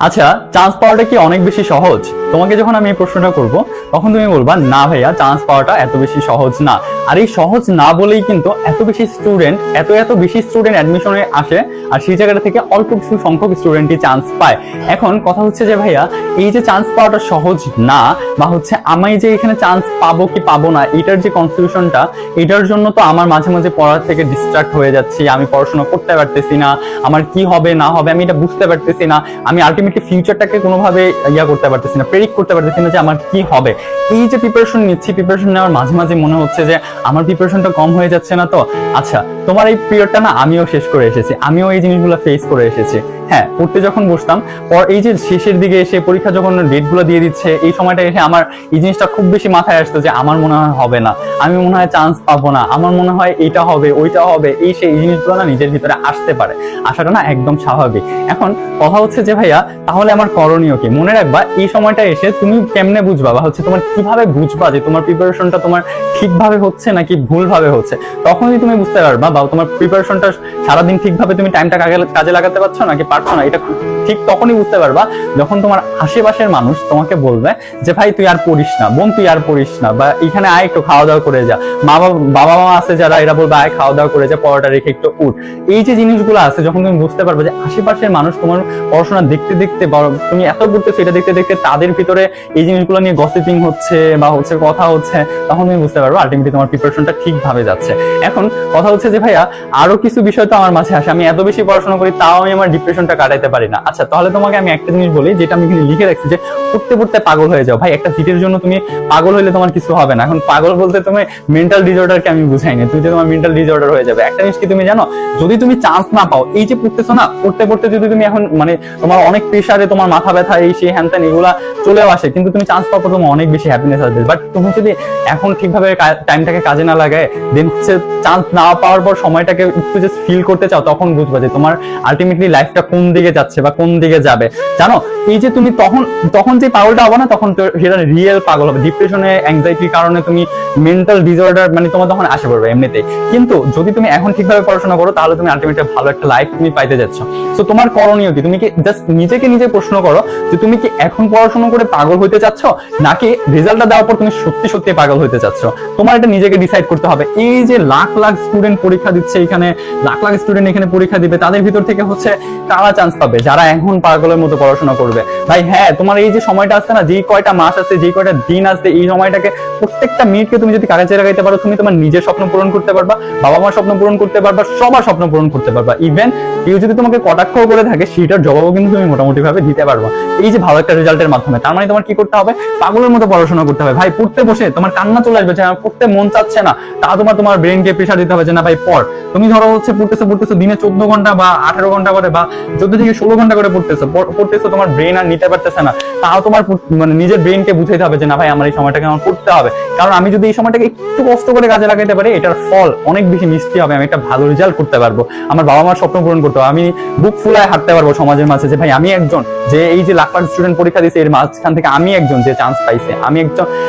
আচ্ছা, চান্স পাওয়াটা কি অনেক বেশি সহজ? তোমাকে যখন আমি এই প্রশ্নটা করব তখন তুমি বলবা না ভাইয়া, চান্স পাওয়াটা এত বেশি সহজ না। আর এই সহজ না বলেই কিন্তু এত বেশি স্টুডেন্ট অ্যাডমিশনে আসে, আর সেই জায়গাটা থেকে অল্প কিছু সংখ্যক স্টুডেন্টই চান্স পায়। এখন কথা হচ্ছে যে ভাইয়া, এই যে চান্স পাওয়াটা সহজ না, বা হচ্ছে আমি যে এখানে চান্স পাবো কি পাবো না, এটার যে কনফিউশনটা, এটার জন্য তো আমার মাঝে মাঝে পড়ার থেকে ডিস্ট্রাক্ট হয়ে যাচ্ছি, আমি পড়াশোনা করতে পারতেছি না, আমার কি হবে না হবে আমি এটা বুঝতে পারতেছি না, আমি আলটিমেটলি ফিউচারটাকে কোনোভাবে করতে পারতেছি না, প্রেডিক্ট করতে পারতেছি না যে আমার কি হবে। এই যে প্রিপারেশন নিচ্ছি, প্রিপারেশন নেওয়ার মাঝে মাঝে মনে হচ্ছে যে আমার প্রিপারেশনটা কম হয়ে যাচ্ছে না তো। আচ্ছা, তোমার এই পিরিয়ডটা না আমিও শেষ করে এসেছি, আমিও এই জিনিসগুলো ফেস করে এসেছি। হ্যাঁ, পড়তে যখন বসতাম, পর এই যে শেষের দিকে এসে পরীক্ষা যখন ডেটগুলো দিয়ে দিচ্ছে, এই সময়টা এসে আমার এই জিনিসটা খুব বেশি মাথায় আসতো যে আমার মনে হয় হবে না, আমি মনে হয় চান্স পাবো না, আমার মনে হয় এইটা হবে ওইটা হবে, এই সেই জিনিসগুলো না নিজের ভিতরে আসতে পারে। আসাটা না একদম স্বাভাবিক। এখন কথা হচ্ছে যে ভাইয়া, তাহলে আমার করণীয় কি? মনে রাখবা, এই সময়টা এসে তুমি কেমনে বুঝবা, বা হচ্ছে তোমার কিভাবে বুঝবা যে তোমার প্রিপারেশনটা তোমার ঠিকভাবে হচ্ছে নাকি ভুলভাবে হচ্ছে? তখনই তুমি বুঝতে পারবা, বা তোমার প্রিপারেশনটা সারাদিন ঠিকভাবে তুমি টাইমটা কাজে লাগাতে পারছো নাকি পারছো না, এটা ঠিক তখনই বুঝতে পারবা যখন তোমার আশেপাশের মানুষ তোমাকে বলবে যে ভাই তুই আর পড়িস না, বোন তুই আর পড়িস না, বা এখানে আয় একটু খাওয়া দাওয়া করে যা। বাবা মা আছে যারা, এরা বলবে আয় খাওয়া দাওয়া করে যা, পড়াটা রেখে একটু উঠ। এই যে জিনিসগুলো আছে, যখন তুমি বুঝতে পারবে যে আশেপাশের মানুষ তোমার পড়াশোনা দেখতে দেখতে, তুমি এত পড়তেছো এটা দেখতে দেখতে তাদের ভিতরে এই জিনিসগুলো নিয়ে গসিপিং হচ্ছে বা হচ্ছে কথা হচ্ছে, তখন তুমি বুঝতে পারবে আলটিমেটলি তোমার প্রিপারেশনটা ঠিকভাবে যাচ্ছে। এখন কথা হচ্ছে যে ভাইয়া, আরো কিছু বিষয় তো আমার মাঝে আসে, আমি এত বেশি পড়াশোনা করি তাও আমি আমার ডিপ্রেশনটা কাটাইতে পারি না। আচ্ছা, তাহলে তোমাকে আমি একটা জিনিস বলি, যেটা আমি এখানে লিখে রাখছি, যে পড়তে পড়তে পাগল হয়ে যাও। ভাই, একটা সিটের জন্য তুমি পাগল হইলে তোমার কিছু হবে না। এখন পাগল বলতে তুমি মেন্টাল ডিসঅর্ডারকে আমি বুঝাই না, তুমি যে তোমার মেন্টাল ডিসঅর্ডার হয়ে যাবে। একটা জিনিস কি তুমি জানো, যদি তুমি চান্স না পাও, এই যে পড়তেছো না, পড়তে পড়তে যদি তুমি এখন তোমার অনেক প্রেসারে, তোমার মাথা ব্যথা, এই সেই হ্যান ত্যান এগুলা চলেও আসে, কিন্তু তুমি চান্স পাবো, তোমার অনেক বেশি হ্যাপিনেস আসবে। বাট তুমি যদি এখন ঠিকভাবে টাইমটাকে কাজে না লাগায়, দেন হচ্ছে চান্স না পাওয়ার পর সময়টাকে একটু জাস্ট ফিল করতে চাও, তখন বুঝবা যে তোমার আলটিমেটলি লাইফটা কোন দিকে যাচ্ছে বা কোন দিকে যাবে। জানো, এই যে তুমি তখন যে পাগলটা হবে না, তখন সেটা রিয়েল পাগল হবে। ডিপ্রেশনে, অ্যাংজাইটির কারণে তুমি মেন্টাল ডিসঅর্ডার তোমার তখন আসে পড়বে এমনিতেই। কিন্তু যদি তুমি এখন ঠিকভাবে পড়াশোনা করো, তাহলে তুমি আলটিমেটলি ভালো একটা লাইফ তুমি পাইতে যাচ্ছ। সো তোমার করণীয় কি? তুমি কি জাস্ট নিজেকে নিজে প্রশ্ন করো যে তুমি কি এখন পড়াশোনা করে পাগল হইতে চাচ্ছ, নাকি রেজাল্টটা দেওয়ার পর তুমি সত্যি সত্যি পাগল হইতে চাচ্ছ? তোমার এটা নিজেকে ডিসাইড করতে হবে। এই যে লাখ লাখ স্টুডেন্ট পরীক্ষা দিচ্ছে, এখানে লাখ লাখ স্টুডেন্ট এখানে পরীক্ষা দিবে, তাদের ভিতর থেকে হচ্ছে কারা চান্স পাবে? যারা এখন পাগলের মতো পড়াশোনা করবে। ভাই হ্যাঁ, তোমার এই যে সময়টা আছে না, যেই কয়টা মাস আছে, যেই কয়টা দিন আছে, এই সময়টাকে প্রত্যেকটা মিনিটকে তুমি যদি কাজে লাগাইতে পারো, তুমি তোমার নিজের স্বপ্ন পূরণ করতে পারবা, বাবা মার স্বপ্ন পূরণ করতে পারবা, সবার স্বপ্ন পূরণ করতে পারবা। ইভেন কেউ যদি তোমাকে কটাক্ষ করে থাকে, সেটার জবাবও কিন্তু তুমি মোটামুটি ভাবে দিতে পারবা, এই যে ভালো একটা রেজাল্টের মাধ্যমে। তার মানে তোমার কি করতে হবে? পাগলের মতো পড়াশোনা করতে হবে। ভাই, পড়তে বসে তোমার কান্না চলে আসবে যে আমার পড়তে মন চাচ্ছে না, তা তোমার ব্রেনকে প্রেশার দিতে হবে যে না ভাই পড়। তুমি ধরো হচ্ছে পড়তেছো দিনে 14 ঘন্টা বা 18 ঘন্টা করে, বা 14 থেকে 16 ঘন্টা করে পড়তেছো, তোমার ব্রেন আর নিতে পারতেছে না, তাও তোমার নিজের ব্রেনকে বুঝাইতে হবে যে না ভাই, আমার এই সময়টাকে আমার পড়তে হবে। কারণ আমি যদি এই সময়টাকে একটু কষ্ট করে কাজে লাগাইতে পারি, এটার ফল অনেক বেশি মিষ্টি হবে, আমি একটা ভালো রেজাল্ট করতে পারবো, আমার বাবা মার স্বপ্ন পূরণ করতে হবে, আমি বুক ফুলায় হাঁটতে পারবো সমাজের মাঝে যে ভাই আমি একজন, যে এই যে লাখ লাখ স্টুডেন্ট পরীক্ষা দিয়েছে, এর মাঝখান থেকে আমি একজন যে চান্স পাইছে, আমি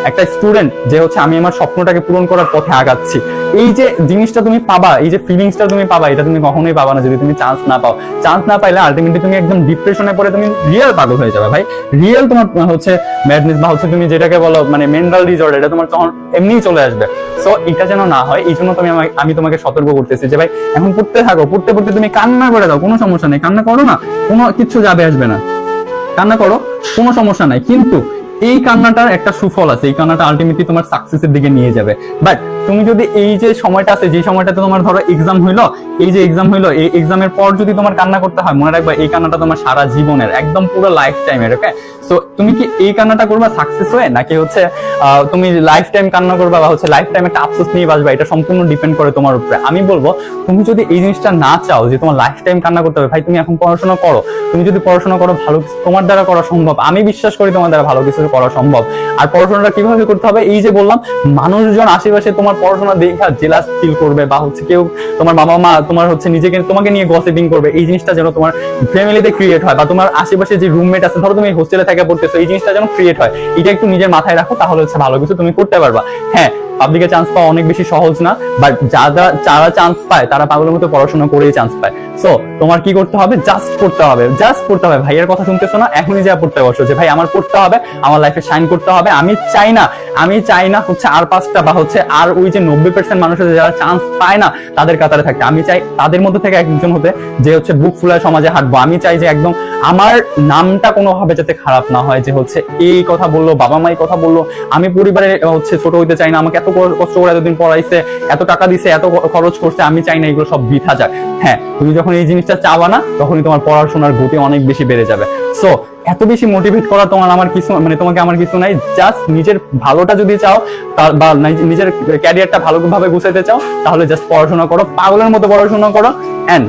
একটা স্টুডেন্ট যে হচ্ছে আমি আমার স্বপ্নটাকে পূরণ করার পথে আগাচ্ছি। এই যে জিনিসটা তুমি পাবা, এই যে ফিলিংসটা তুমি পাবা, এটা তুমি কখনোই পাবা না যদি তুমি চান্স না পাও। চান্স না পাইলে আলটিমেটলি তুমি একদম ডিপ্রেশনে পড়ে তুমি রিয়েল পাগল হয়ে যাবে। ভাই, রিয়েল তোমার হচ্ছে ম্যাডনেস, বা হচ্ছে তুমি যেটাকে বলো মেন্টাল ডিসঅর্ডার, এটা তোমার তখন এমনিই চলে আসবে। সো এটা যেন না হয়, এই জন্য আমি তোমাকে সতর্ক করতেছি যে ভাই, এখন পড়তে থাকো, পড়তে পড়তে তুমি কান্না করে দাও, কোনো সমস্যা নেই, কান্না করো না, কোনো কিচ্ছু যাবে আসবে না, কান্না করো, কোনো সমস্যা নাই। কিন্তু এই কান্নাটার একটা সুফল আছে, এই কান্নাটা আলটিমেটলি তোমার সাকসেসের দিকে নিয়ে যাবে। বাট তুমি যদি এই যে সময়টা আছে, যে সময়টাতে তোমার ধরো এক্সাম হইলো, এই যে এক্সাম হইলো, এই এক্সামের পর যদি তোমার কান্না করতে হয়, মনে রাখবা এই কান্নাটা তোমার সারা জীবনের, একদম পুরো লাইফ টাইমের। ওকে, সো তুমি কি এই কান্নাটা করবা সাকসেস হয়ে, নাকি হচ্ছে তুমি লাইফ টাইম কান্না করবা, বা হচ্ছে লাইফ টাইম একটা আফসোস নিয়ে বাঁচবা? এটা সম্পূর্ণ ডিপেন্ড করে তোমার উপরে। আমি বলবো, তুমি যদি এই জিনিসটা না চাও যে তোমার লাইফ টাইম কান্না করতে হবে, ভাই তুমি এখন পড়াশোনা করো। তুমি যদি পড়াশোনা করো, ভালো কিছু তোমার দ্বারা করা সম্ভব, আমি বিশ্বাস করি তোমার দ্বারা ভালো কিছু করা সম্ভব। আর পড়াশোনাটা কিভাবে করতে হবে, এই যে বললাম, মানুষজন আশেপাশে তোমার পড়াশোনা দেখা জেলাস ফিল করবে, বা হচ্ছে কেউ তোমার বাবা মা তোমার হচ্ছে তোমাকে নিয়ে গসিপিং করবে, এই জিনিসটা যেন তোমার ফ্যামিলিতে ক্রিয়েট হয়, বা তোমার আশেপাশে যে রুমমেট আছে, ধরো তুমি হোস্টেলে থেকে পড়তেছো, এই জিনিসটা যেন ক্রিয়েট হয়, এটা একটু নিজের মাথায় রাখো, তাহলে হচ্ছে ভালো কিছু তুমি করতে পারবা। হ্যাঁ, পাবলিকে চান্স পাওয়া অনেক বেশি সহজ না, বাট যারা চান্স পায় তারা পাগলের মতো পড়াশোনা করেই চান্স পায়। সো তোমার কি করতে হবে, জাস্ট পড়তে হবে, জাস্ট পড়তে হবে। ভাইয়ের কথা শুনতেছো না, এখনই যা পড়তে বসো যে ভাই আমার পড়তে হবে, আমার লাইফে শাইন করতে হবে। আমি চাই না হচ্ছে আর 5টা বা হচ্ছে আর ওই যে 90% মানুষ আছে যারা চান্স পায় না তাদের কাতারে থাকতে। আমি চাই তাদের মধ্যে থেকে একজন হতে যে হচ্ছে বুক ফুলায় সমাজে হাঁটবো। আমি চাই যে একদম আমার নামটা কোনোভাবে যাতে খারাপ না হয় যে হচ্ছে এই কথা বললো, বাবা মাই কথা বললো, আমি পরিবারে হচ্ছে ছোট হইতে চাই না, আমাকে এত কষ্ট করে এতদিন পড়াইছে, এত টাকা দিছে, এত খরচ করছে, আমি চাই না এগুলো সব বৃথা যাক। হ্যাঁ, তুমি যখন এই জিনিসটা চাওয়া না তখনই তোমার পড়াশোনার গতি অনেক বেশি বেড়ে যাবে। সো এত বেশি মোটিভেট করা তোমাকে আমার কিছু নাই। জাস্ট নিজের ভালোটা যদি চাও বা নিজের ক্যারিয়ারটা ভালোভাবে গুছাইতে চাও তাহলে জাস্ট পড়াশোনা করো, পাগলের মতো পড়াশোনা করো, এন্ড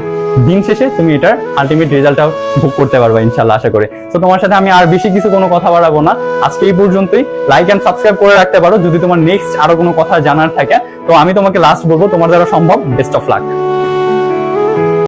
দিন শেষে তুমি এটার আলটিমেট রেজাল্টটাও ভোগ করতে পারবে ইনশাল্লাহ, আশা করি। তো তোমার সাথে আমি আর বেশি কিছু কোনো কথা বাড়াবো না, আজকে এই পর্যন্তই। লাইক এন্ড সাবস্ক্রাইব করে রাখতে পারো যদি তোমার নেক্সট আরো কোনো কথা জানার থাকে। তো আমি তোমাকে লাস্ট বলবো, তোমার দ্বারা সম্ভব, বেস্ট অফ লাক।